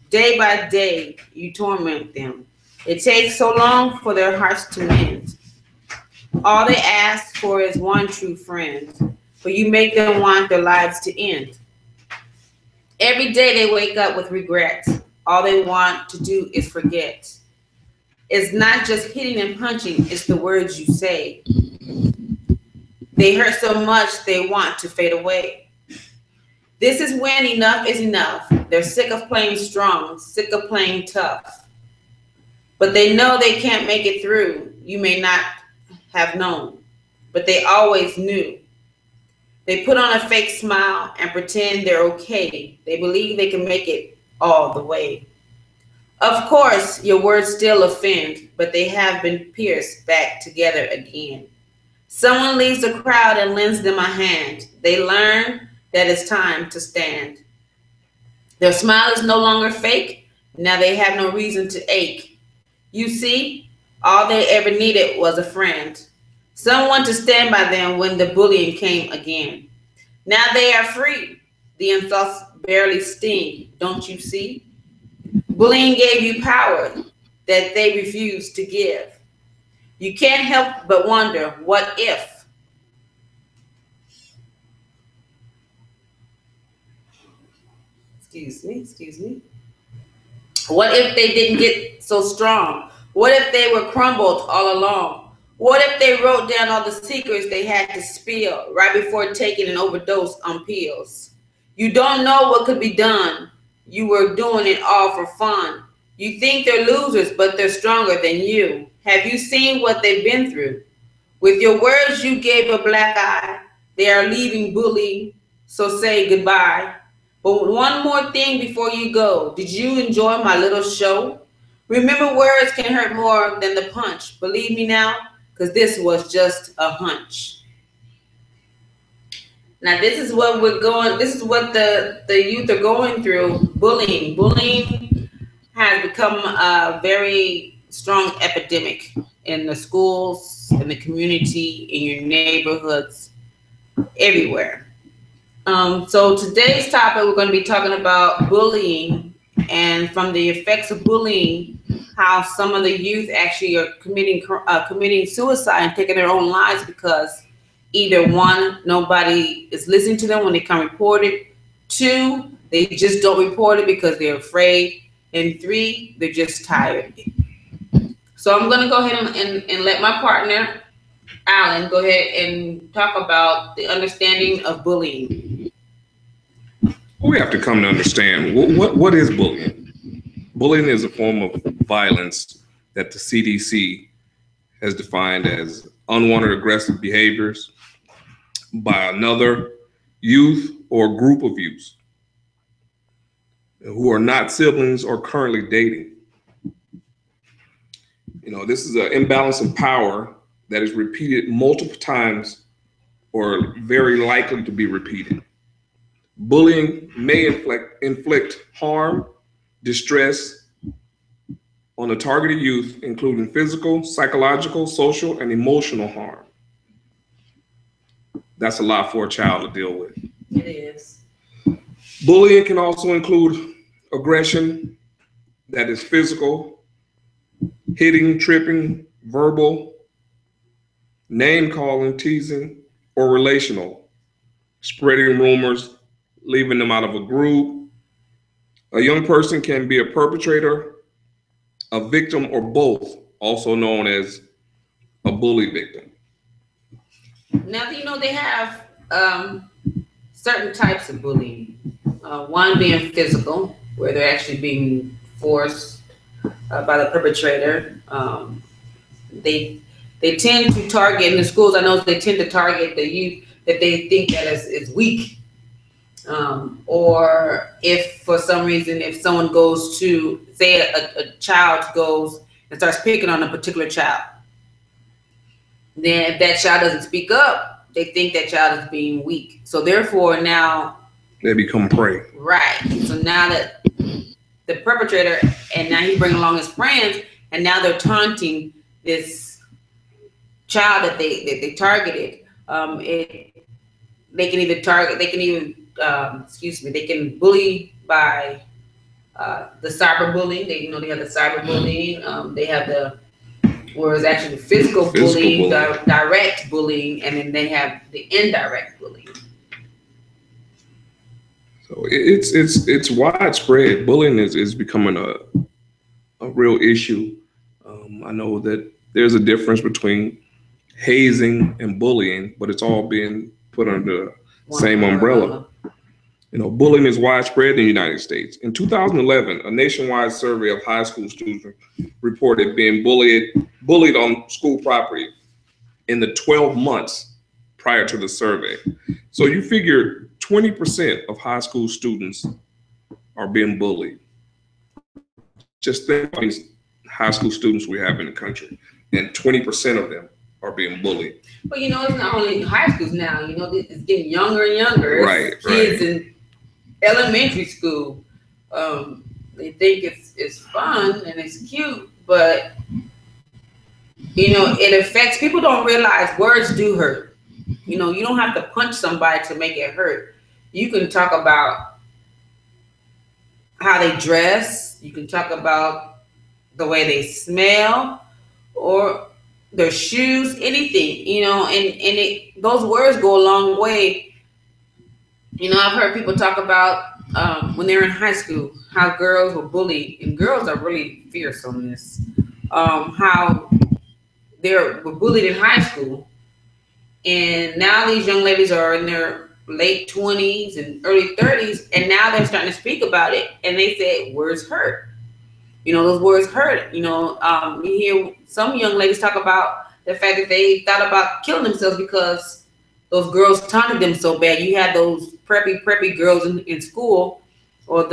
Day by day, you torment them. It takes so long for their hearts to mend. All they ask for is one true friend, but you make them want their lives to end. Every day they wake up with regret. All they want to do is forget. It's not just hitting and punching, it's the words you say. They hurt so much they want to fade away. This is when enough is enough. They're sick of playing strong, sick of playing tough. But they know they can't make it through. You may not have known, but they always knew. They put on a fake smile and pretend they're okay. They believe they can make it all the way. Of course, your words still offend, but they have been pierced back together again. Someone leaves the crowd and lends them a hand. They learn that it's time to stand. Their smile is no longer fake. Now they have no reason to ache. You see, all they ever needed was a friend. Someone to stand by them when the bullying came again. Now they are free. The insults barely sting, don't you see? Bullying gave you power that they refused to give. You can't help but wonder, what if? Excuse me. What if they didn't get so strong? What if they were crumbled all along? What if they wrote down all the secrets they had to spill right before taking an overdose on pills? You don't know what could be done. You were doing it all for fun. You think they're losers, but they're stronger than you. Have you seen what they've been through? With your words, you gave a black eye. They are leaving bullying, so say goodbye. But one more thing before you go. Did you enjoy my little show? Remember, words can hurt more than the punch. Believe me now, because this was just a hunch. Now, this is what we're going, this is what the youth are going through, bullying. Bullying has become a very strong epidemic in the schools, in the community, in your neighborhoods, everywhere. So today's topic, we're going to be talking about bullying and from the effects of bullying, how some of the youth actually are committing suicide and taking their own lives because either one, nobody is listening to them when they come report it. Two, they just don't report it because they're afraid. And three, they're just tired. So I'm going to go ahead and let my partner, Alan, go ahead and talk about the understanding of bullying. We have to come to understand what is bullying. Bullying is a form of violence that the CDC has defined as unwanted aggressive behaviors by another youth or group of youth who are not siblings or currently dating. This is an imbalance of power that is repeated multiple times or very likely to be repeated. Bullying may inflict harm, distress on the targeted youth, including physical, psychological, social, and emotional harm. That's a lot for a child to deal with. It is. Bullying can also include aggression that is physical, hitting, tripping, verbal, name calling, teasing, or relational, spreading rumors, leaving them out of a group. A young person can be a perpetrator, a victim, or both, also known as a bully victim. Now, they have certain types of bullying. One being physical, where they're actually being forced by the perpetrator. They tend to target in the schools. I know they tend to target the youth that they think that is weak. Or if for some reason, if someone goes to, say a child goes and starts picking on a particular child, then if that child doesn't speak up, they think that child is being weak. So therefore now they become prey. Right. So now that the perpetrator, and now he brings along his friends, and now they're taunting this child that they targeted. They can either target, they can even, they can bully by the cyberbullying. They have the cyberbullying. They have the where it's actually physical bullying, direct bullying, and then they have the indirect bullying. So it's widespread. Bullying is becoming a real issue. I know that there's a difference between hazing and bullying, but it's all being put under the same umbrella. Bullying is widespread in the United States. In 2011, a nationwide survey of high school students reported being bullied on school property in the 12 months prior to the survey. So you figure 20% of high school students are being bullied. Just think about these high school students we have in the country, and 20% of them are being bullied. But it's not only high schools now. It's getting younger and younger. Right. Kids in elementary school, they think it's fun and it's cute, but it affects. People don't realize words do hurt. You don't have to punch somebody to make it hurt. You can talk about how they dress. You can talk about the way they smell or their shoes, anything, and those words go a long way. I've heard people talk about when they're in high school, how girls were bullied, and girls are really fierce on this, how they were bullied in high school. And now these young ladies are in their late 20s and early 30s, and now they're starting to speak about it, and they say words hurt. Those words hurt. You hear some young ladies talk about the fact that they thought about killing themselves because those girls taunted them so bad. You had those preppy girls in school, or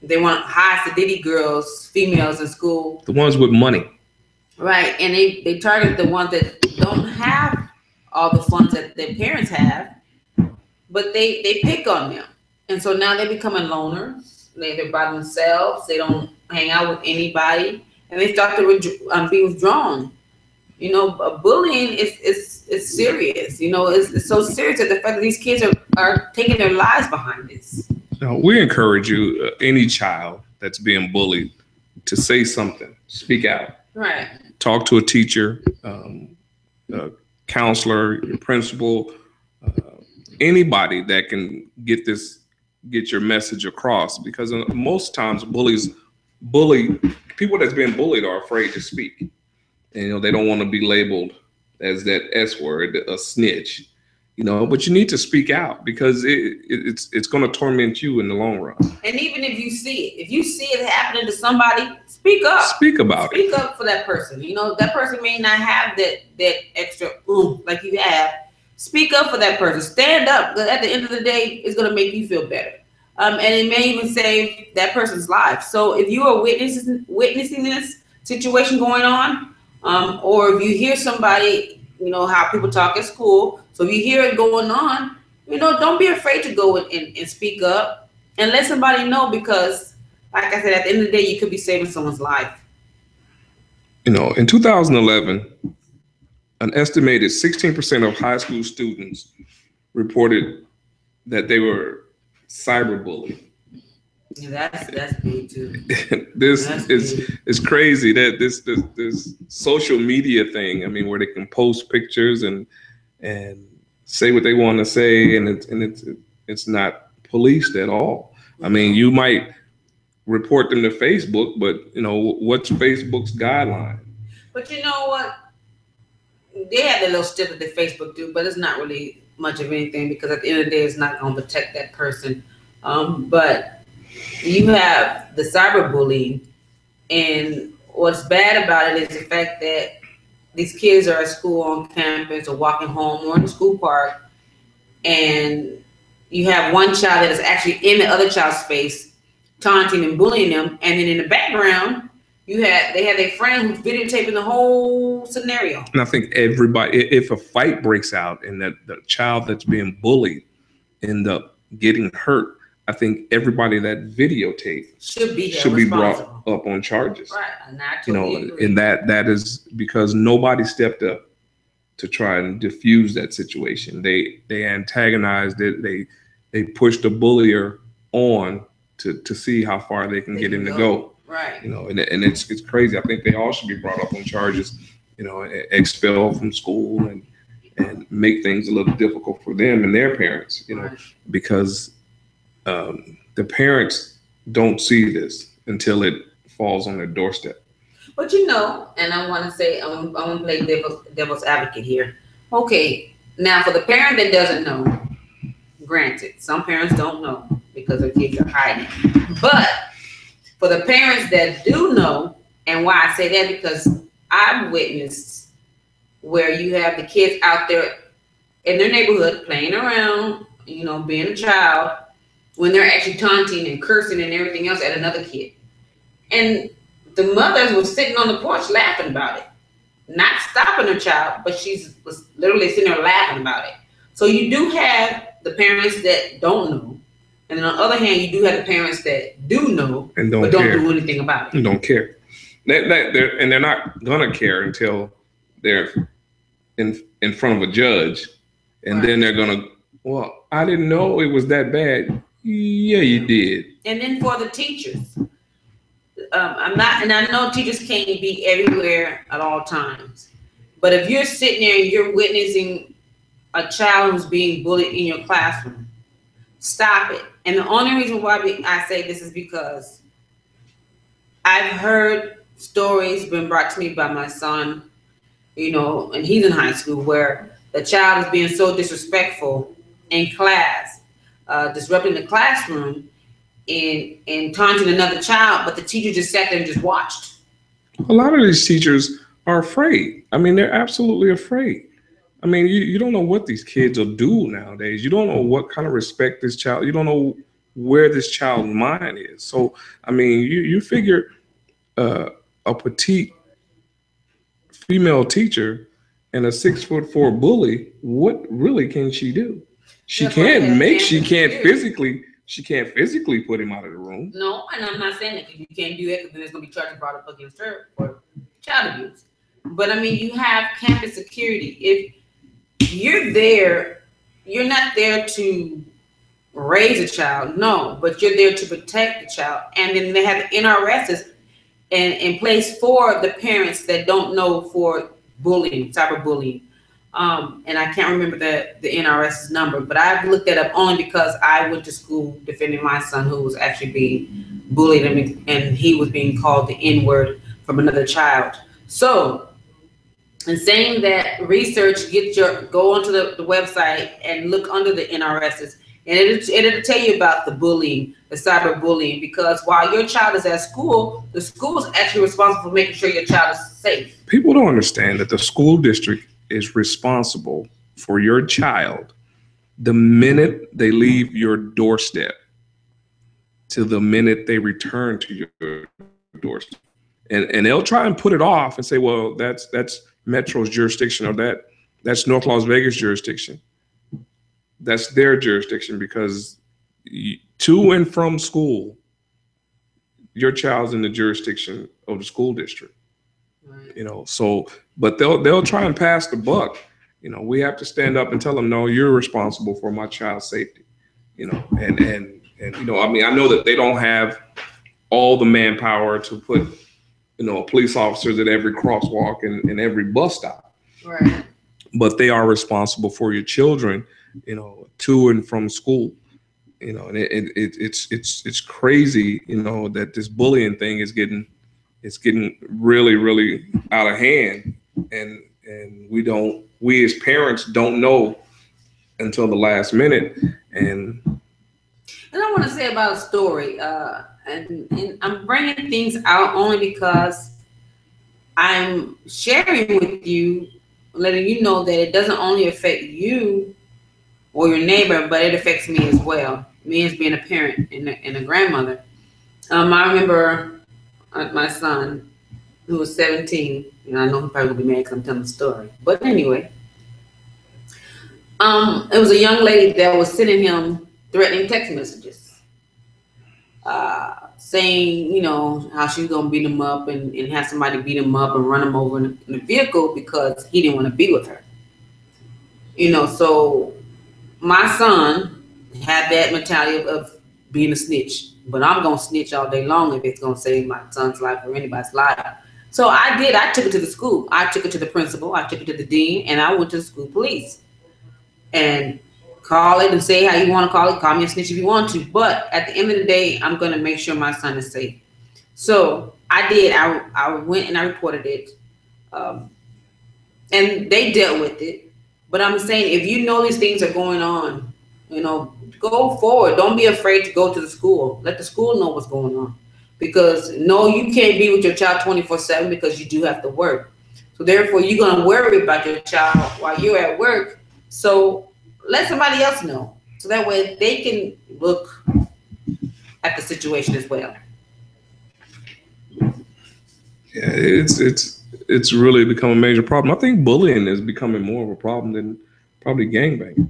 they want high sedity girls, females in school. The ones with money. Right, and they target the ones that don't have all the funds that their parents have, but they pick on them. And so now they're becoming loners. They're by themselves. They don't hang out with anybody, and they start to be withdrawn. Bullying is serious. It's so serious that the fact that these kids are taking their lives behind this. We encourage you, any child that's being bullied, to say something, speak out. Right. Talk to a teacher, a counselor, your principal, anybody that can get your message across, because most times people that's being bullied are afraid to speak. And they don't want to be labeled as that S word, a snitch. But you need to speak out, because it's going to torment you in the long run. And even if you see it happening to somebody, speak up. Speak about it. Speak up for that person. That person may not have that extra like you have. Speak up for that person. Stand up. Because at the end of the day, it's going to make you feel better. And it may even save that person's life. So if you are witnessing this situation going on, or if you hear somebody, how people talk at school. So if you hear it going on, don't be afraid to go and speak up and let somebody know, because like I said, at the end of the day, you could be saving someone's life. In 2011, an estimated 16% of high school students reported that they were cyberbullied. Yeah, that's big too. It's crazy that this social media thing. Where they can post pictures and say what they want to say, and it's not policed at all. You might report them to Facebook, but what's Facebook's guideline? But you know what? They have the little stuff that the Facebook do, but it's not really much of anything, because at the end of the day, it's not going to protect that person. But you have the cyberbullying, and what's bad about it is the fact that these kids are at school, on campus, or walking home, or in the school park, and you have one child that is actually in the other child's face, taunting and bullying them, and then in the background, they have their friend who's videotaping the whole scenario. And I think everybody, if a fight breaks out and that the child that's being bullied end up getting hurt, I think everybody that videotape should be brought up on charges. Right. And I totally agree. And that is because nobody stepped up to try and diffuse that situation. They antagonized it. They pushed the bullier on to see how far they can get him to go. go. Right. You know, and it's crazy. I think they all should be brought up on charges, you know, expelled from school and make things a little difficult for them and their parents, you know, Right. because the parents don't see this until it falls on their doorstep. But you know, and I want to say, I'm going to play devil's advocate here. Okay, now for the parent that doesn't know, granted, some parents don't know because their kids are hiding. But for the parents that do know, and why I say that, because I've witnessed where you have the kids out there in their neighborhood playing around, you know, being a child, when they're actually taunting and cursing and everything else at another kid. And the mothers were sitting on the porch laughing about it, not stopping her child, but she was literally sitting there laughing about it. So you do have the parents that don't know, and on the other hand, you do have the parents that do know And but don't do anything about it. And don't care. And they're not gonna care until they're in front of a judge, and Right. then they're gonna, well, I didn't know it was that bad. Yeah, you did. And then for the teachers, and I know teachers can't be everywhere at all times, but if you're sitting there and you're witnessing a child who's being bullied in your classroom, stop it. And the only reason why I say this is because I've heard stories been brought to me by my son, you know, and he's in high school, where the child is being so disrespectful in class, disrupting the classroom and taunting another child, but the teacher just sat there and just watched. A lot of these teachers are afraid. I mean, they're absolutely afraid. I mean, you don't know what these kids will do nowadays. You don't know what kind of respect this child, you don't know where this child's mind is. So, I mean, you figure a petite female teacher and a 6'4" bully, what really can she do? She can't physically put him out of the room. No, and I'm not saying that you can't do that, because then there's going to be charges brought up against her for child abuse. But I mean, you have campus security. If you're there, you're not there to raise a child, no, but you're there to protect the child. And then they have NRSs in place for the parents that don't know for bullying, cyberbullying. And I can't remember the NRS's number, but I've looked that up only because I went to school defending my son who was actually being bullied, and he was being called the N-word from another child. So, in saying that, research, go onto the website and look under the NRS's, and it'll tell you about the bullying, the cyberbullying, because while your child is at school, the school is actually responsible for making sure your child is safe. People don't understand that the school district is responsible for your child the minute they leave your doorstep to the minute they return to your doorstep. And they'll try and put it off and say, well, that's Metro's jurisdiction, or that's North Las Vegas jurisdiction. That's their jurisdiction, because to and from school, your child's in the jurisdiction of the school district. Right. You know, so, but they'll try and pass the buck. You know, we have to stand up and tell them, no, you're responsible for my child's safety. You know, and you know, I mean, I know that they don't have all the manpower to put, you know, police officers at every crosswalk and every bus stop. Right. But they are responsible for your children, you know, to and from school. You know, and it's crazy, you know, that this bullying thing is getting really, really out of hand, and we as parents don't know until the last minute. And I want to say about a story, and I'm bringing things out only because I'm sharing with you, letting you know that it doesn't only affect you or your neighbor, but it affects me as well. Me as being a parent and a grandmother. I remember my son, who was 17, and I know he probably will be mad because I'm telling the story. But anyway, it was a young lady that was sending him threatening text messages, saying, you know, how she was going to beat him up and have somebody beat him up and run him over in a vehicle because he didn't want to be with her. You know, so my son had that mentality of being a snitch. but I'm gonna snitch all day long if it's gonna save my son's life or anybody's life. So I did. I took it to the school. I took it to the principal. I took it to the dean, and I went to the school police and call it and say how you want to call it. Call me a snitch if you want to. But at the end of the day, I'm gonna make sure my son is safe. So I did. I went and I reported it, and they dealt with it. But I'm saying, if you know these things are going on, go forward. Don't be afraid to go to the school. Let the school know what's going on. Because no, you can't be with your child 24/7 because you do have to work. So therefore, you're going to worry about your child while you're at work. So let somebody else know. So that way they can look at the situation as well. Yeah, it's really become a major problem. I think bullying is becoming more of a problem than probably gangbanging,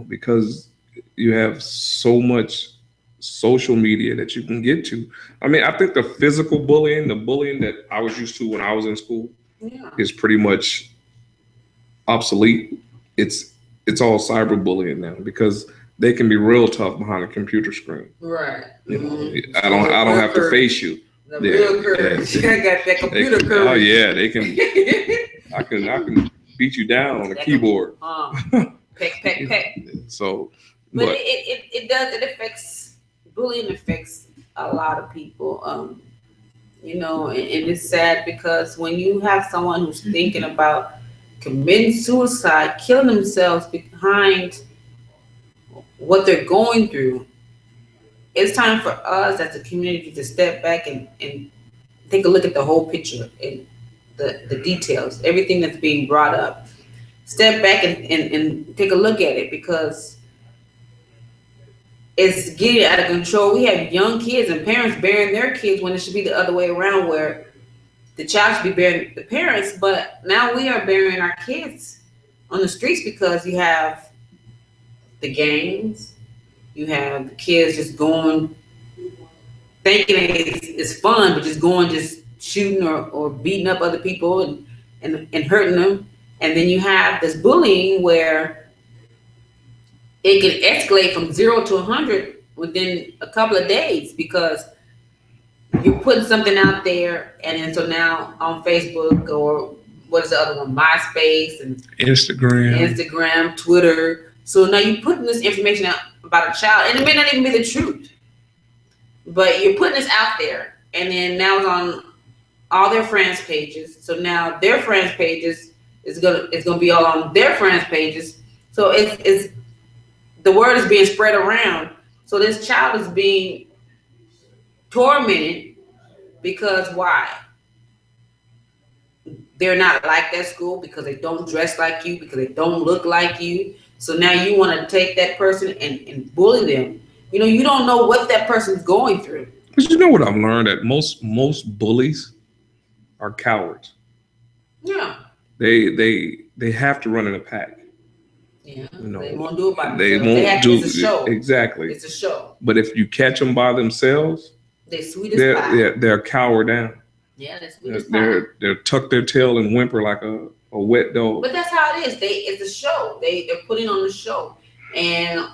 because you have so much social media that you can get to. I mean, I think the physical bullying, the bullying that I was used to when I was in school, is pretty much obsolete. It's all cyberbullying now because they can be real tough behind a computer screen. Right. Mm-hmm. I don't have to face you. The real courage. I got that computer courage. Oh yeah, they can. I can beat you down on the keyboard. Peck. So, but it does. It affects. Bullying affects a lot of people. And it's sad because when you have someone who's thinking about committing suicide, killing themselves behind what they're going through, it's time for us as a community to step back and take a look at the whole picture and the details, everything that's being brought up. Step back and take a look at it because it's getting out of control. We have young kids and parents bearing their kids when it should be the other way around, where the child should be bearing the parents, but now we are burying our kids on the streets because you have the gangs, you have the kids just going, thinking it's fun, but just shooting or beating up other people and hurting them. And then you have this bullying where it can escalate from 0 to 100 within a couple of days because you're putting something out there, and then so now on Facebook or what is the other one, MySpace and Instagram, Twitter. So now you're putting this information out about a child, and it may not even be the truth, but you're putting this out there, and then now it's on all their friends' pages. So now their friends' pages it's gonna be all on their friends' pages. So it's the word is being spread around. So this child is being tormented because why? They're not like that school because they don't dress like you, because they don't look like you. So now you want to take that person and bully them. You don't know what that person's going through. But you know what I've learned? That most bullies are cowards. Yeah. They have to run in a pack. Yeah. They won't do it by themselves. They won't do it's a show. Exactly. It's a show. But if you catch them by themselves, they're sweet as pie. They're cower down. Yeah, they're sweet as pie. They're tuck their tail and whimper like a wet dog. But that's how it is. It's a show. They're putting on the show, and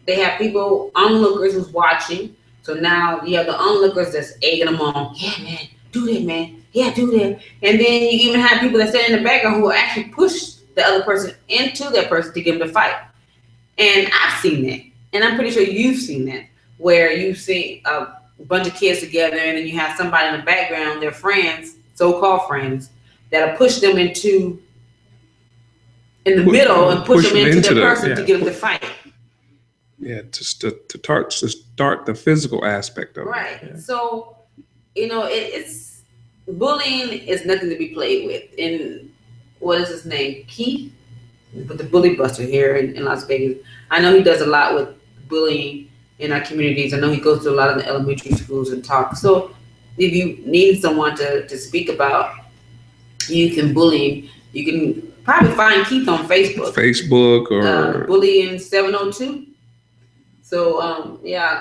they have people, onlookers, who's watching. So now you have the onlookers that's egging them on. Yeah, man, do that, man. Yeah, do that. And then you even have people that stand in the background who will actually push the other person into that person to get them to fight. And I've seen that, and I'm pretty sure you've seen that, where you see a bunch of kids together, and then you have somebody in the background, their friends, so-called friends, that'll push them in the middle and push them into the person to get them to fight. Yeah, to start the physical aspect of it. Right. Yeah. So, it's bullying is nothing to be played with. And what is his name? Keith, with the Bully Buster here in Las Vegas. I know he does a lot with bullying in our communities. I know he goes to a lot of the elementary schools and talks. So if you need someone to speak about youth and bullying, you can probably find Keith on Facebook. Or Bullying 702. So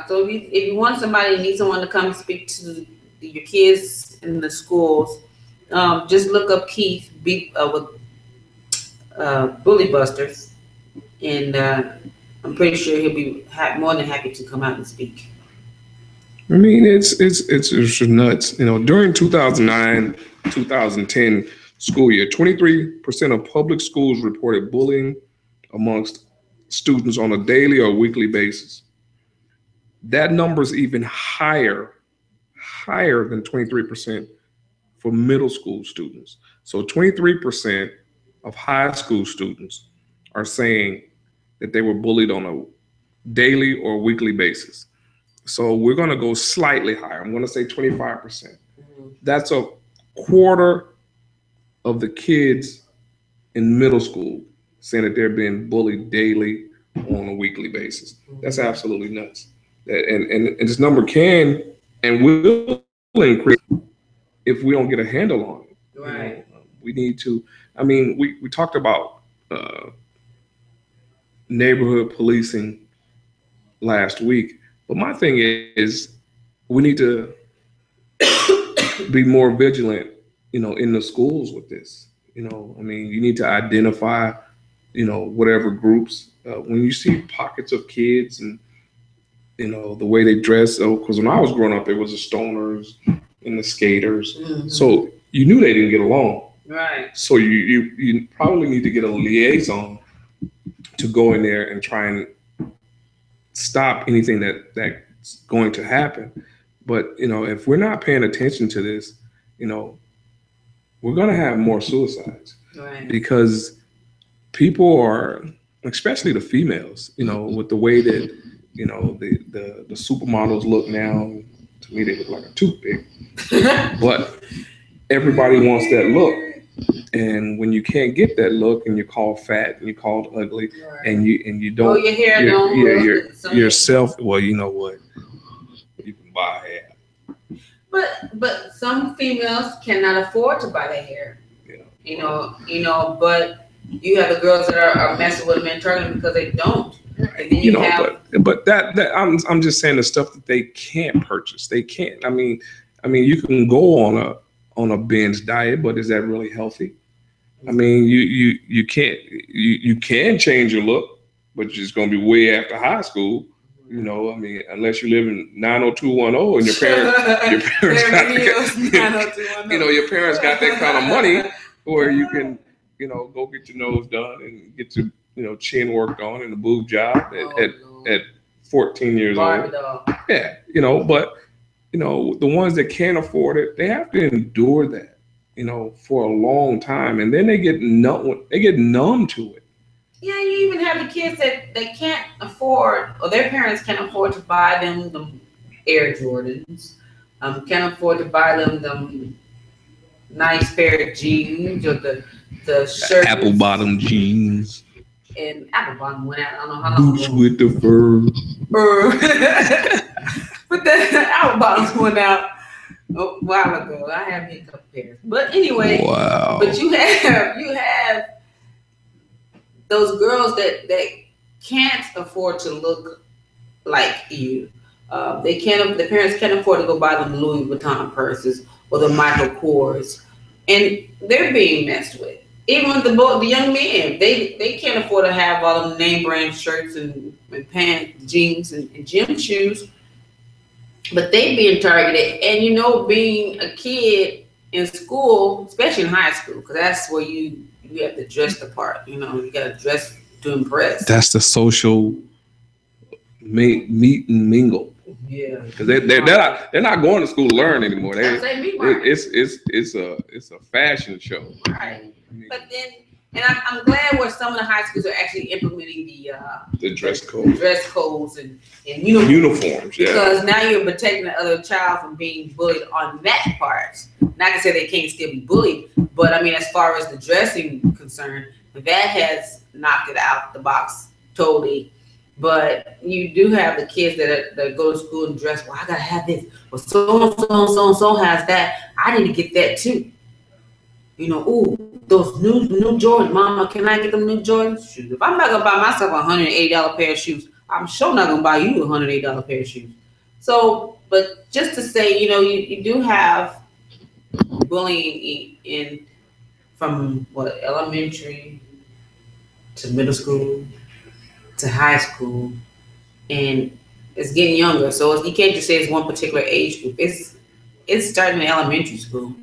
so if you want somebody, need someone to come speak to your kids in the schools, just look up Keith with Bully Busters, and I'm pretty sure he'll be more than happy to come out and speak. I mean, it's nuts. You know, during 2009, 2010 school year, 23% of public schools reported bullying amongst students on a daily or weekly basis. That number is even higher than 23% for middle school students. So 23% of high school students are saying that they were bullied on a daily or weekly basis. So we're going to go slightly higher. I'm going to say 25%. That's a quarter of the kids in middle school saying that they're being bullied daily on a weekly basis. That's absolutely nuts. And this number can and will increase if we don't get a handle on it. Right. You know, we need to. I mean, we talked about neighborhood policing last week, but my thing is we need to be more vigilant, you know, in the schools with this. You know, I mean, you need to identify, you know, whatever groups. When you see pockets of kids and, you know, the way they dress. So, because when I was growing up, it was the stoners and the skaters. Mm-hmm. So you knew they didn't get along. Right. So you probably need to get a liaison to go in there and try and stop anything that's going to happen. But, you know, if we're not paying attention to this, you know, we're going to have more suicides. Right. Because people are, especially the females, you know, with the way that, you know, the supermodels look now, to me, they look like a toothpick. But everybody wants that look. And when you can't get that look and you're called fat and you're called ugly, Right. and you don't, your hair don't look. yourself, well, you know what? You can buy hair. But some females cannot afford to buy their hair. Yeah. You know, but you have the girls that are messing with them internally because they don't. And then You know, but that I'm just saying the stuff that they can't purchase. They can't. I mean, you can go on a binge diet, but is that really healthy? I mean, you can't you can change your look, but it's going to be way after high school. You know, I mean, unless you live in 90210 and your your parents got that kind of money where you can, you know, go get your nose done and get your, you know, chin worked on and a boob job at 14 years old. Yeah, you know, but, you know, the ones that can't afford it, they have to endure that, you know, for a long time, and then they get numb to it. Yeah, you even have the kids that they can't afford, or their parents can't afford to buy them the Air Jordans, can't afford to buy them nice pair of jeans or the shirt. Apple bottom jeans. And Apple bottom went out. I don't know how long. Boots with the fur. But the Apple bottoms went out a while ago. I have a couple pairs. But anyway, wow. But you have those girls that can't afford to look like you. The parents can't afford to go buy them Louis Vuitton purses or the Michael Kors, and they're being messed with. Even the young men, they can't afford to have all them name brand shirts and pants, jeans, and gym shoes, but they being targeted. And you know, being a kid in school, especially in high school, because that's where you have to dress the part. You know, you got to dress to impress. That's the social meet and mingle. Yeah, because they're not going to school to learn anymore. It's a fashion show. Right. But then, and I'm glad where some of the high schools are actually implementing the dress codes and uniforms. Yeah. Because now you're protecting the other child from being bullied on that part. Not to say they can't still be bullied, but I mean, as far as the dressing concerned, that has knocked it out the box totally. But you do have the kids that go to school and dress. Well, I gotta have this. Well, so has that. I need to get that too. You know, ooh, those new Jordans, Mama, can I get them new Jordans shoes? If I'm not gonna buy myself $180 pair of shoes, I'm sure not gonna buy you a $108 pair of shoes. So, but just to say, you know, you do have bullying in from what, elementary to middle school to high school, and it's getting younger. So you can't just say it's one particular age group. It's starting in elementary school.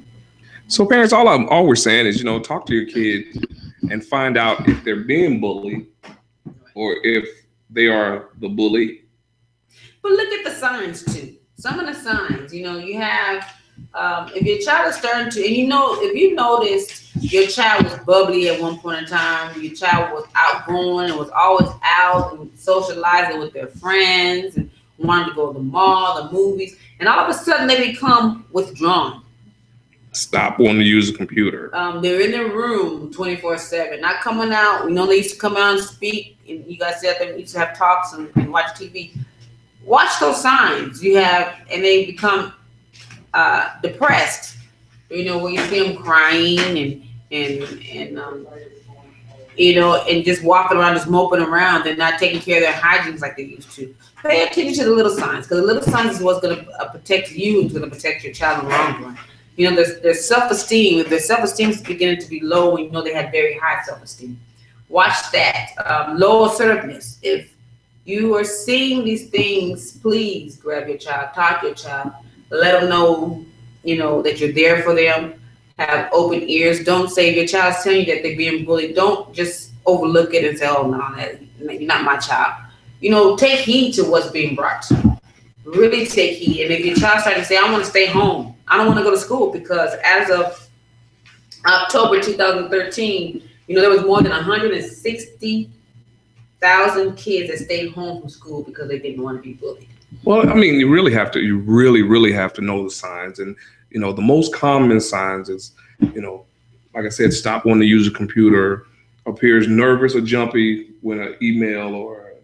So parents, all we're saying is, talk to your kids and find out if they're being bullied or if they are the bully. But look at the signs too. Some of the signs, you have, if your child is starting to, and if you noticed your child was bubbly at one point in time, your child was outgoing and was always out and socializing with their friends and wanted to go to the mall, the movies, and all of a sudden they become withdrawn. Stop wanting to use a computer. They're in their room 24/7, not coming out. They used to come out and speak, and you guys said they used to have talks and watch TV. Watch those signs and they become depressed. Where you see them crying and just walking around, just moping around. They're not taking care of their hygiene like they used to. Pay attention to the little signs, because the little signs is what's going to protect you and going to protect your child in the long run. Their self-esteem. If their self-esteem is beginning to be low, and they had very high self-esteem, watch that. Low assertiveness. If you are seeing these things, please grab your child, talk to your child, let them know, that you're there for them. Have open ears. Don't say, if your child's telling you that they're being bullied, don't just overlook it and say, oh, no, you're not my child. Take heed to what's being brought to you. Really take heed. And if your child starts to say, I want to stay home, I don't want to go to school, because as of October 2013, there was more than 160,000 kids that stayed home from school because they didn't want to be bullied. Well, you really have to know the signs. And, the most common signs is, like I said, stop wanting to use a computer, appears nervous or jumpy when an email or an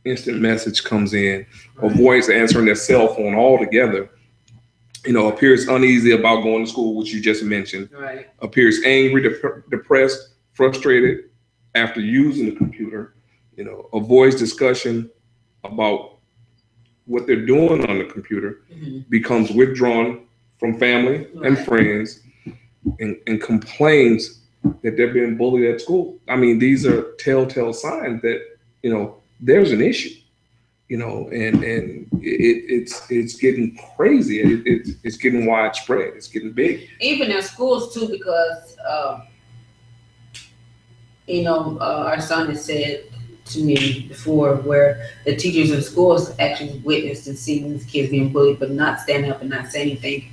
instant message comes in, avoids answering their cell phone altogether, appears uneasy about going to school, which you just mentioned, right. Appears angry, depressed, frustrated after using the computer, avoids discussion about what they're doing on the computer, becomes withdrawn from family and friends, and complains that they're being bullied at school. These are telltale signs that, there's an issue, and it's getting crazy. It's getting widespread. It's getting big. Even in schools too, because, our son has said to me before, where the teachers in schools actually witnessed and seen these kids being bullied, but not standing up and not saying anything.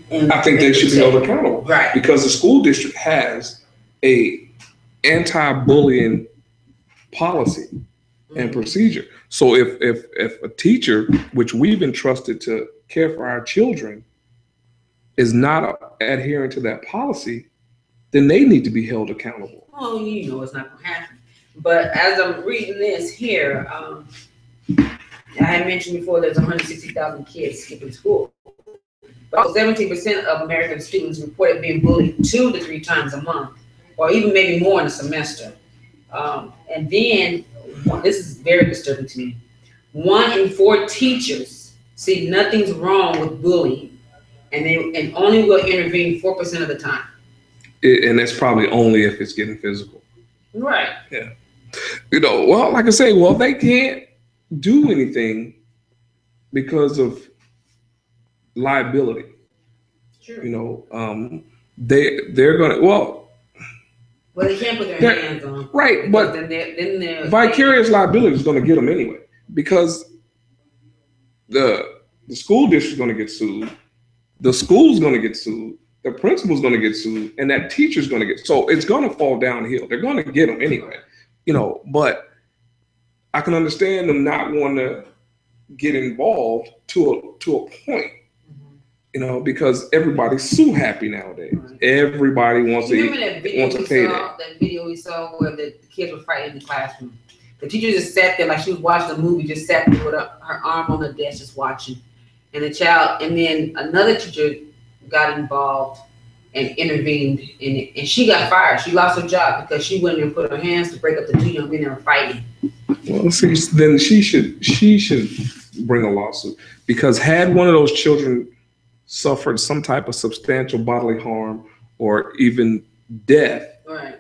And I think they should be held accountable, right? Because the school district has a anti-bullying policy and procedure. So if a teacher, which we've entrusted to care for our children, is not adhering to that policy, then they need to be held accountable. Oh, it's not going to happen. But as I'm reading this here, I had mentioned before there's 160,000 kids skipping school. About 17% of American students reported being bullied 2 to 3 times a month, or even maybe more in a semester. And then, this is very disturbing to me, 1 in 4 teachers see nothing's wrong with bullying, and only will intervene 4% of the time. And that's probably only if it's getting physical. Right. Yeah. Well, like I say, they can't do anything because of liability. Sure. They're gonna well, they can't put their hands on. Right, but then they're vicarious liability is going to get them anyway, because the school district is going to get sued, the school's going to get sued, the principal's going to get sued, and that teacher's going to get. So it's going to fall downhill. They're going to get them anyway, But I can understand them not wanting to get involved to a point. Because everybody's so happy nowadays. Right. Everybody wants to pay that. That video we saw where the kids were fighting in the classroom. The teacher just sat there like she was watching a movie, just sat there with her arm on the desk, just watching. And then another teacher got involved and intervened in it, and she got fired. She lost her job because she went in and put her hands to break up the 2 young men that were fighting. Well, see, then she should bring a lawsuit, because had one of those children suffered some type of substantial bodily harm or even death, right,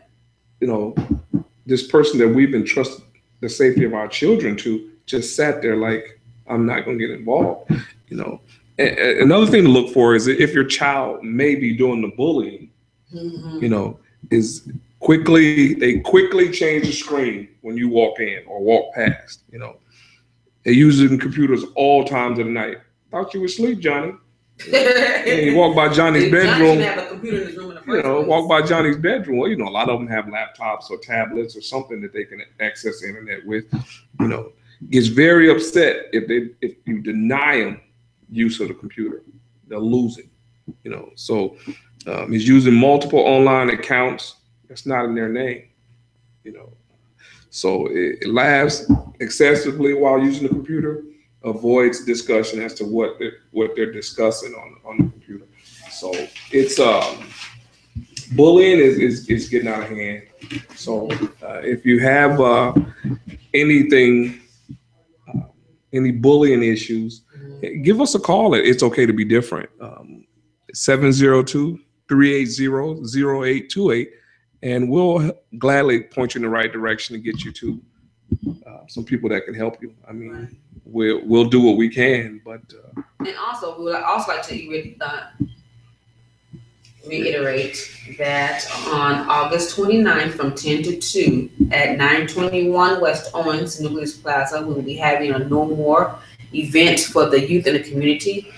this person that we've entrusted the safety of our children to just sat there like, I'm not going to get involved. You know, another thing to look for is if your child may be doing the bullying, you know, is they quickly change the screen when you walk in or walk past. You know, they use it in computers all times of the night. Thought you were asleep, Johnny. And you walk by Johnny's bedroom. Have a computer in his room in the first You know, place. walk by Johnny's bedroom. Well, you know, a lot of them have laptops or tablets or something that they can access the internet with. You know, gets very upset if you deny them use of the computer. They'll lose it. You know, so he's using multiple online accounts that's not in their name. You know, so it laughs excessively while using the computer, avoids discussion as to what they're discussing on the computer. So it's bullying is getting out of hand. So if you have any bullying issues, give us a call at It's Okay to Be Different, 702-380-0828, and we'll gladly point you in the right direction and get you to some people that can help you. I mean, we'll do what we can, but and also we would also like to reiterate that on August 29th from 10 to 2 at 921 West Owens Nucleus Plaza, we will be having a No More event for the youth in the community.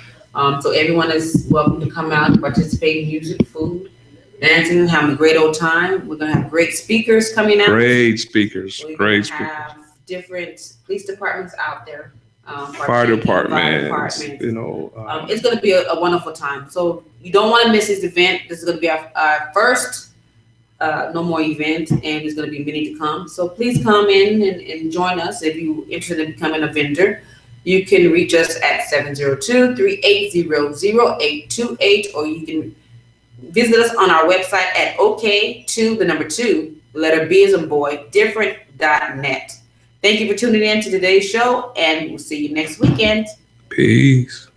So everyone is welcome to come out and participate in music, food, dancing, having a great old time. We're going to have great speakers coming out. Great speakers. Have different police departments out there. Fire departments. You know, it's going to be a wonderful time. So you don't want to miss this event. This is going to be our first No More event, and there's going to be many to come. So please come in and join us if you're interested in becoming a vendor. You can reach us at 702-380-0828, or you can visit us on our website at OK2B as in boy, different.net. Thank you for tuning in to today's show, and we'll see you next weekend. Peace.